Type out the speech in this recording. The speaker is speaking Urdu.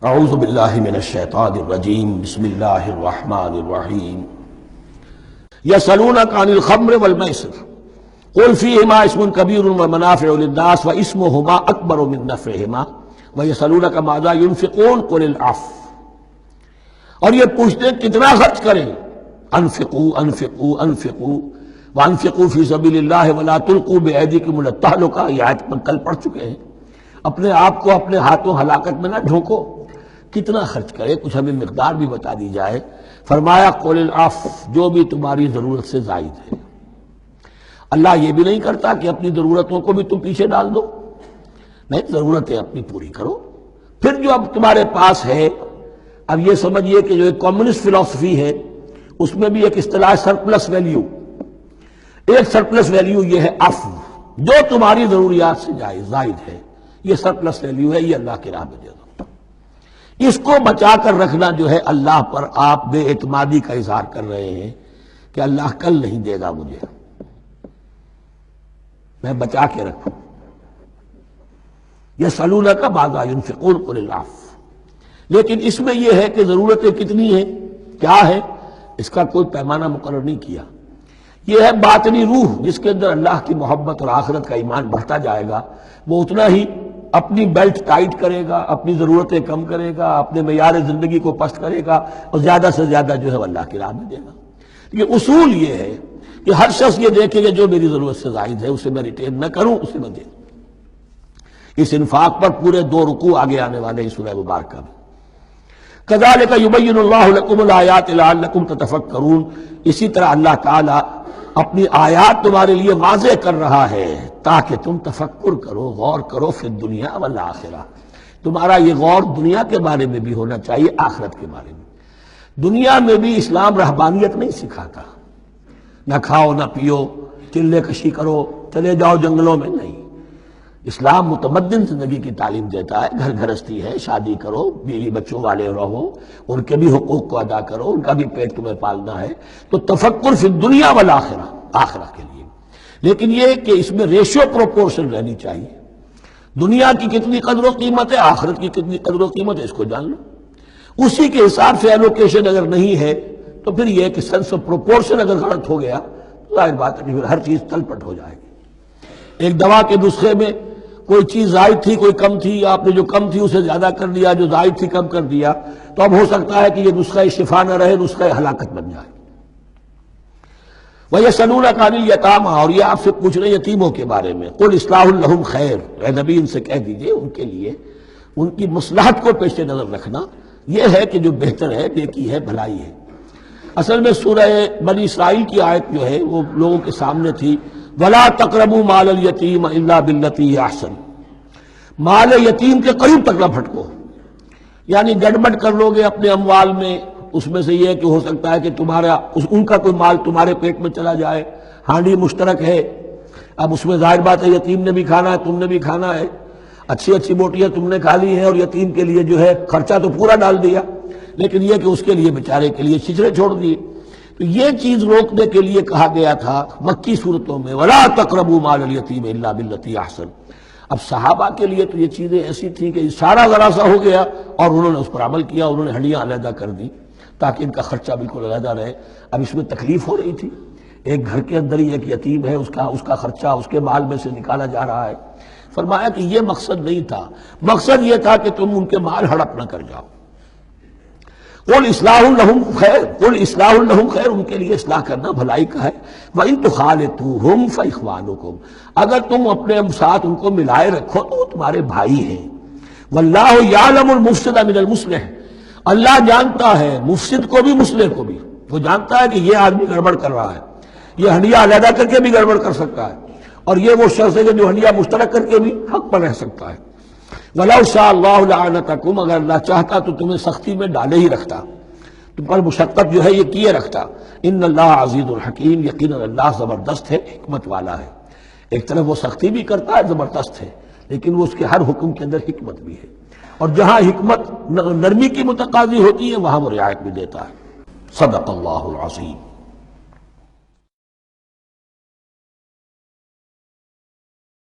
اعوذ باللہ من الشیطان الرجیم بسم اللہ الرحمن الرحیم یسألونک عن الخمر والمیسر قل فیہما اسم کبیر ومنافع للناس واسمہما اکبر من نفعہما ویسألونک ماذا ينفقون قل العفو. اور یہ پوچھتے ہیں کتنا خرچ کریں، انفقوا انفقوا انفقوا وانفقوا فی سبیل اللہ ولا تلقوا بایدیکم الی التہلکہ، یہ آیت پر کل پڑھ چکے ہیں. اپنے آپ کو اپنے ہاتھوں ہلاکت میں نہ ڈھونکو. کتنا خرچ کرے، کچھ ہمیں مقدار بھی بتا دی جائے. فرمایا قول العفو، جو بھی تمہاری ضرورت سے زائد ہے. اللہ یہ بھی نہیں کرتا کہ اپنی ضرورتوں کو بھی تم پیچھے ڈال دو، نہیں، ضرورتیں اپنی پوری کرو. پھر جو اب تمہارے پاس ہے، اب یہ سمجھیے کہ جو ایک کمیونسٹ فلسفی ہے اس میں بھی ایک اصطلاح سرپلس ویلیو. ایک سرپلس ویلیو یہ ہے عفو، جو تمہاری ضروریات سے زائد ہے، یہ سرپلس ویلیو ہے، یہ اللہ کی راہ میں دے دو. اس کو بچا کر رکھنا جو ہے اللہ پر آپ بے اعتمادی کا اظہار کر رہے ہیں کہ اللہ کل نہیں دے گا مجھے، میں بچا کے رکھوں. یسألونک ماذا ينفقون قل العفو. لیکن اس میں یہ ہے کہ ضرورتیں کتنی ہیں، کیا ہے، اس کا کوئی پیمانہ مقرر نہیں کیا. یہ ہے باطنی روح، جس کے اندر اللہ کی محبت اور آخرت کا ایمان بڑھتا جائے گا، وہ اتنا ہی اپنی بیلٹ ٹائٹ کرے گا، اپنی ضرورتیں کم کرے گا، اپنے معیار زندگی کو پست کرے گا، اور زیادہ سے زیادہ جو ہے وہ اللہ کی راہ میں دے گا. یہ اصول یہ ہے کہ ہر شخص یہ دیکھے کہ جو میری ضرورت سے زائد ہے اسے میں ریٹین نہ کروں، اسے میں دے دوں. اس انفاق پر پورے 2 رکوع آگے آنے والے ہیں سورہ مبارکہ میں. کذالک یبین اللہ لکم الآیات لعلکم تتفکرون. اسی طرح اللہ تعالی اپنی آیات تمہارے لیے واضح کر رہا ہے تاکہ تم تفکر کرو، غور کرو فی الدنیا والآخرہ. تمہارا یہ غور دنیا کے بارے میں بھی ہونا چاہیے، آخرت کے بارے میں. دنیا میں بھی اسلام رہبانیت نہیں سکھاتا، نہ کھاؤ نہ پیو، چلے کشی کرو، چلے جاؤ جنگلوں میں، نہیں. اسلام متمدن زندگی کی تعلیم دیتا ہے. گھر گھرستی ہے، شادی کرو، بیوی بچوں والے رہو، ان کے بھی حقوق کو ادا کرو، ان کا بھی پیٹ تمہیں پالنا ہے. تو تفکر فی الدنیا والآخرہ، آخرہ کے لیے. لیکن یہ کہ اس میں ریشیو پروپورشن رہنی چاہیے. دنیا کی کتنی قدر و قیمت ہے، آخرت کی کتنی قدر و قیمت ہے، اس کو جان لو. اسی کے حساب سے ایلوکیشن اگر نہیں ہے تو پھر یہ کہ سینس آف پروپورشن اگر غلط ہو گیا تو ظاہر بات ہے کہ پھر ہر چیز تلپٹ ہو جائے گی. ایک دوا کے نسخے میں کوئی چیز زائد تھی، کوئی کم تھی، آپ نے جو کم تھی اسے زیادہ کر دیا، جو زائد تھی کم کر دیا، تو اب ہو سکتا ہے کہ یہ نسخہ شفا نہ رہے، نسخہ ہلاکت بن جائے. وَيَسْأَلُونَكَ عَنِ الْيَتَامَىٰ، اور یہ آپ سے پوچھ رہے ہیں یتیموں کے بارے میں. قُلْ إِصْلَاحٌ لَهُمْ خَيْرٌ، اے نبی ان سے کہہ دیجئے ان کے لیے ان کی مصلحت کو پیش نظر رکھنا یہ ہے کہ جو بہتر ہے، نیکی ہے، بھلائی ہے. اصل میں سورہ بنی اسرائیل کی آیت جو ہے وہ لوگوں کے سامنے تھی، وَلَا تَقْرَبُوا مَالَ الْيَتِيمِ إِلَّا بِالَّتِي هِيَ أَحْسَنُ. مال یتیم کے قریب تک نہ پھٹکو، یعنی گڑبڑ کر لو گے اپنے اموال میں. اس میں سے یہ کہ ہو سکتا ہے کہ تمہارا ان کا کوئی مال تمہارے پیٹ میں چلا جائے. ہانڈی مشترک ہے، اب اس میں ظاہر بات ہے یتیم نے بھی کھانا ہے، تم نے بھی کھانا ہے. اچھی اچھی بوٹیاں تم نے کھا لی ہیں اور یتیم کے لیے جو ہے خرچہ تو پورا ڈال دیا، لیکن یہ کہ اس کے لیے بیچارے کے لیے چھچڑے چھوڑ دیے. تو یہ چیز روکنے کے لیے کہا گیا تھا مکی صورتوں میں وَلَا تَقْرَبُوا مَالَ الْيَتِيمِ إِلَّا بِالَّتِي أَحْسَنُ. اب صحابہ کے لیے تو یہ چیزیں ایسی تھیں کہ اشارہ ذرا سا ہو گیا اور انہوں نے اس پر عمل کیا، انہوں نے ہڈیاں علیحدہ کر دی تاکہ ان کا خرچہ بالکل علیحدہ رہے. اب اس میں تکلیف ہو رہی تھی، ایک گھر کے اندر ہی ایک یتیم ہے، اس کا خرچہ اس کے مال میں سے نکالا جا رہا ہے. فرمایا کہ یہ مقصد نہیں تھا، مقصد یہ تھا کہ تم ان کے مال ہڑپ نہ کر جاؤ. قُلْ إِصْلَاحٌ لَهُمْ خَيْرٌ، قُلْ إِصْلَاحٌ لَهُمْ خَيْرٌ، ان کے لیے اصلاح کرنا بھلائی کا ہے. وَإِن تُخَالِطُوهُمْ فَإِخْوَانُكُمْ، اگر تم اپنے ساتھ ان کو ملائے رکھو تو وہ تمہارے بھائی ہیں. وَاللَّهُ يَعْلَمُ الْمُفْسِدَ مِنَ الْمُصْلِحِ، اللہ جانتا ہے مفسد کو بھی مصلح کو بھی. وہ جانتا ہے کہ یہ آدمی گڑبڑ کر رہا ہے، یہ ہنڈیا علیحدہ کر کے بھی گڑبڑ کر سکتا ہے، اور یہ وہ شخص ہے جو ہنڈیا مشترک کر کے بھی حق پر رہ سکتا ہے. وَلَوْ شَاءَ اللَّهُ لَعَنَتَكُمْ، اگر اللہ چاہتا تو تمہیں سختی میں ڈالے ہی رکھتا، تم پر مشقت جو ہے یہ کیے رکھتا. ان اللہ عزیز الحکیم، یقیناً اللہ زبردست ہے، حکمت والا ہے. ایک طرف وہ سختی بھی کرتا ہے، زبردست ہے، لیکن وہ اس کے ہر حکم کے اندر حکمت بھی ہے، اور جہاں حکمت نرمی کی متقاضی ہوتی ہے وہاں وہ رعایت بھی دیتا ہے. صدق اللہ العظیم.